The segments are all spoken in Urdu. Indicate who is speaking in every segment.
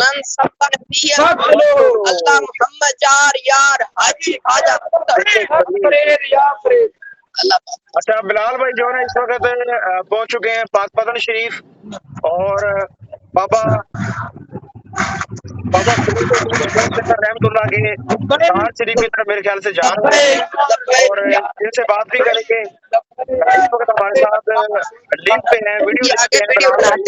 Speaker 1: من صبر فيها اللہ محمد یار یار حاجی خواجہ اللہ
Speaker 2: اچھا بلال بھائی جو ہے اس وقت پہنچ چکے ہیں پاک پتن شریف اور بابا رحمت اللہ کے سہار شریف کی طرف میرے خیال سے جا رہے ہیں اور ان سے بات بھی کریں گے۔ اس وقت ہمارے ساتھ لنک پہ ہیں، ویڈیو لنک پہ ہیں بلال بھائی،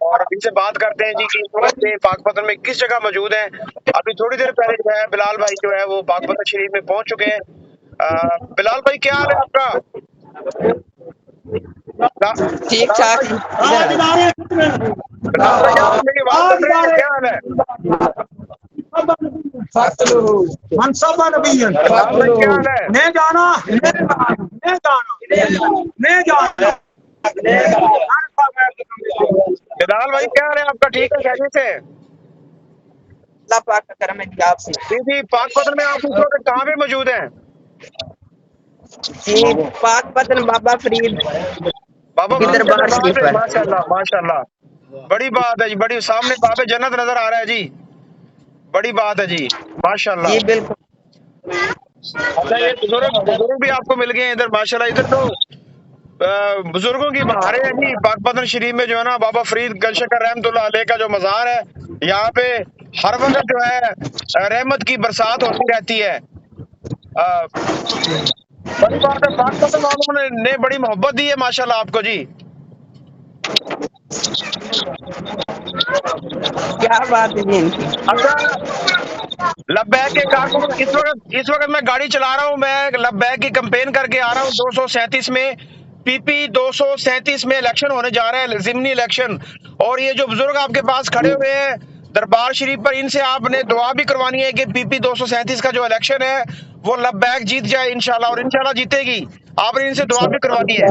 Speaker 2: اور ان سے بات کرتے ہیں جی کہ اس وقت پاک پتن میں کس جگہ موجود ہیں۔ ابھی تھوڑی دیر پہلے جو ہے بلال بھائی جو ہے وہ پاک پتن شریف میں پہنچ چکے ہیں۔ بلال بھائی کیا حال ہے آپ کا؟
Speaker 1: ٹھیک ٹھاک
Speaker 2: بلال بھئی آپ میری آواز سن رہے ہیں؟ کیا حال ہے؟ بلال بھائی کیا حال ہے؟ بلال بھائی کیا حال ہے آپ کا؟ ٹھیک ہے خیریت سے؟
Speaker 1: اللہ پاک کا کرم ہے جی آپ سے۔
Speaker 2: جی جی پاک پتن میں آپ اس وقت کہاں پہ موجود ہیں؟
Speaker 1: جی پاک پتن بابا فرید
Speaker 2: بابا
Speaker 1: کی دربار شریف پر۔
Speaker 2: ماشاء اللہ ماشاء اللہ، بڑی بات ہے جی، بڑی سامنے باب جنت نظر آ رہا ہے جی، بڑی بات ہے جی ماشاء اللہ۔
Speaker 1: جی بالکل
Speaker 2: اچھا یہ بزرگ بھی آپ کو مل گئے ہیں ادھر ماشاء اللہ۔ ادھر تو بزرگوں کی بہاریں ہیں جی پاک پتن شریف میں جو ہے نا، بابا فرید گل شکر رحمت اللہ علیہ کا جو مزار ہے، یہاں پہ ہر وقت جو ہے رحمت کی برسات ہوتی رہتی ہے۔ بڑی بات ہے، پاک پتن والوں نے بڑی محبت دی ہے ماشاء اللہ آپ کو جی۔
Speaker 1: کیا بات ہے جی ان کی۔
Speaker 2: اچھا لبیک کے کارکن اس وقت میں گاڑی چلا رہا ہوں، میں لبیک کی کمپین کر کے آ رہا ہوں 237 میں، پی پی 237 میں الیکشن ہونے جا رہا ہے، ضمنی الیکشن، اور یہ جو بزرگ آپ کے پاس کھڑے ہوئے ہیں دربار شریف پر، ان سے آپ نے دعا بھی کروانی ہے کہ پی پی 237 کا جو الیکشن ہے وہ لبیک جیت جائے انشاءاللہ، اور انشاءاللہ جیتے گی۔ آپ نے ان سے دعا بھی کروانی ہے۔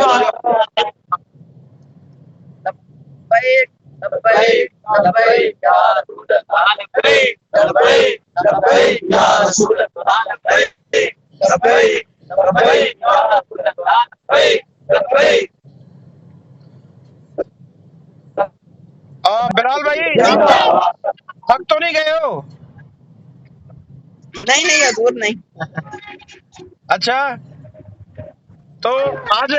Speaker 1: لبیک لبیک لبیک یا رسول اللہ لبیک لبیک لبیک یا رسول اللہ لبیک لبیک لبیک یا رسول اللہ لبیک لبیک۔
Speaker 2: بلال بھائی آپ تھک تو نہیں گئے ہو؟
Speaker 1: نہیں حضور نہیں۔
Speaker 2: اچھا تو آج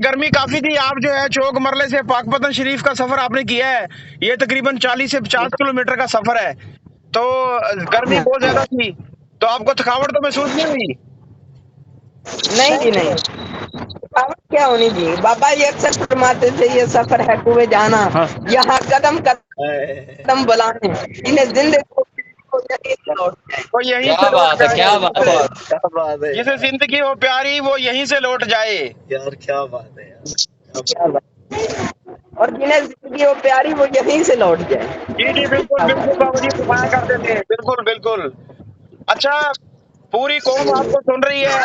Speaker 2: گرمی کافی تھی، آپ جو ہے چوک مرلے سے پاک پتن شریف کا سفر آپ نے کیا ہے، یہ تقریباً 40 سے 50 کلومیٹر کا سفر ہے، تو گرمی بہت زیادہ تھی، تو آپ کو تھکاوٹ تو محسوس نہیں ہوئی؟
Speaker 1: نہیں جی نہیں، تھکاوٹ کیا ہونی جی، بابا یہ اکثر فرماتے تھے یہ سفر ہے کوئے جانا، یہاں قدم قدم بلانے، انہیں زندگی
Speaker 2: وہ یہیں سے لوٹ جائے، کیا بات ہے، جسے زندگی ہو پیاری وہ یہیں سے لوٹ جائے یار، کیا بات ہے یار،
Speaker 1: اور جنہیں زندگی ہو پیاری وہ یہیں سے لوٹ جائے۔
Speaker 2: جی جی بالکل بالکل بابا جی فرمایا کرتے تھے، بالکل بالکل۔ اچھا پوری قوم آپ کو سن رہی ہے،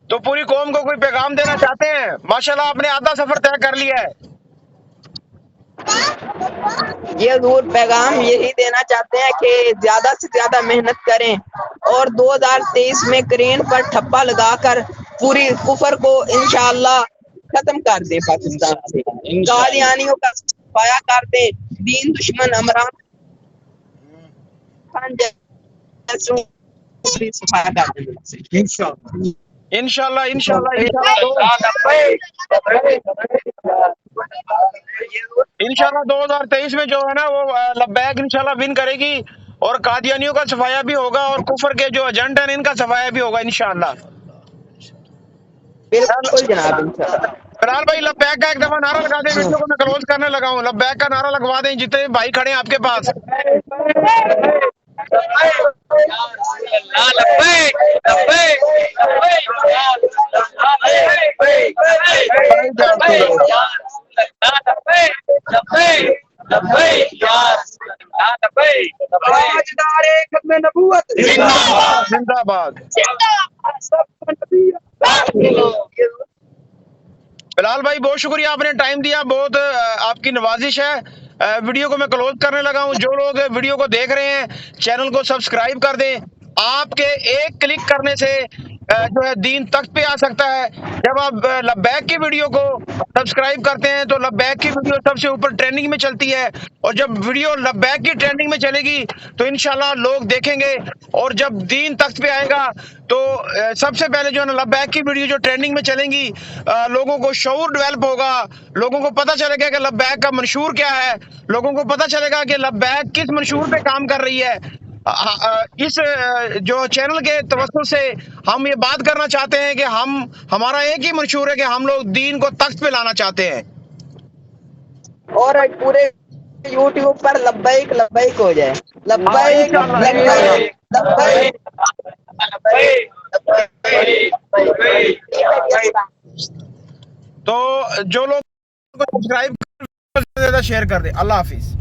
Speaker 2: تو پوری قوم کو کوئی پیغام دینا چاہتے ہیں؟ ماشاءاللہ آپ نے آدھا سفر طے کر لیا ہے۔
Speaker 1: یہ حضور پیغام یہی دینا چاہتے ہیں کہ زیادہ سے زیادہ محنت کریں اور 2023 میں کرین پر ٹھپا لگا کر پوری کفر کو انشاءاللہ ختم کر دے، پاکستان سے قادیانیوں کا صفایا کر دے، دین دشمن عمران خان جیسوں کی صفایا کر دے
Speaker 2: انشاءاللہ انشاءاللہ 2023 میں جو ہے نا وہ لبیک انشاءاللہ ون کرے گی، اور قادیانیوں کا صفایا بھی ہوگا، اور کفر کے جو ایجنٹ ہیں ان کا صفایا بھی ہوگا انشاءاللہ۔
Speaker 1: بالکل جناب انشاءاللہ۔
Speaker 2: بلال بھائی لبیک کا ایک دفعہ نعرہ لگا دیں، ویڈیو کو میں کلوز کرنے لگا ہوں، لبیک کا نعرہ لگوا دیں جتنے بھائی کھڑے ہیں آپ کے پاس۔ زندہ باد۔ بلال بھائی بہت شکریہ، آپ نے ٹائم دیا، بہت آپ کی نوازش ہے۔ ویڈیو کو میں کلوز کرنے لگا ہوں، جو لوگ ویڈیو کو دیکھ رہے ہیں چینل کو سبسکرائب کر دیں، آپ کے ایک کلک کرنے سے جو ہے دین تخت پہ آ سکتا ہے. جب آپ لبیک کی ویڈیو کو سبسکرائب کرتے ہیں تو لبیک کی ویڈیو سب سے اوپر ٹرینڈنگ میں چلتی ہے, اور جب ویڈیو لبیک کی ٹرینڈنگ میں چلے گی تو انشاءاللہ لوگ دیکھیں گے, اور جب دین تخت پہ آئے گا تو سب سے پہلے جو ہے نا لبیک کی ویڈیو جو ٹرینڈنگ میں چلیں گی, لوگوں کو شعور ڈیولپ ہوگا, لوگوں کو پتہ چلے گا کہ لبیک کا منشور کیا ہے, لوگوں کو پتہ چلے گا کہ لبیک کس منشور پہ کام کر رہی ہے. اس جو چینل کے توسط سے ہم یہ بات کرنا چاہتے ہیں کہ ہمارا ایک ہی منشور ہے کہ ہم لوگ دین کو تخت پہ لانا چاہتے ہیں.
Speaker 1: اور پورے یوٹیوب پر لبیک لبیک ہو جائے. لبیک لبیک لبیک لبیک.
Speaker 2: تو جو لوگ سبسکرائب کر زیادہ شیئر کر دیں. اللہ حافظ.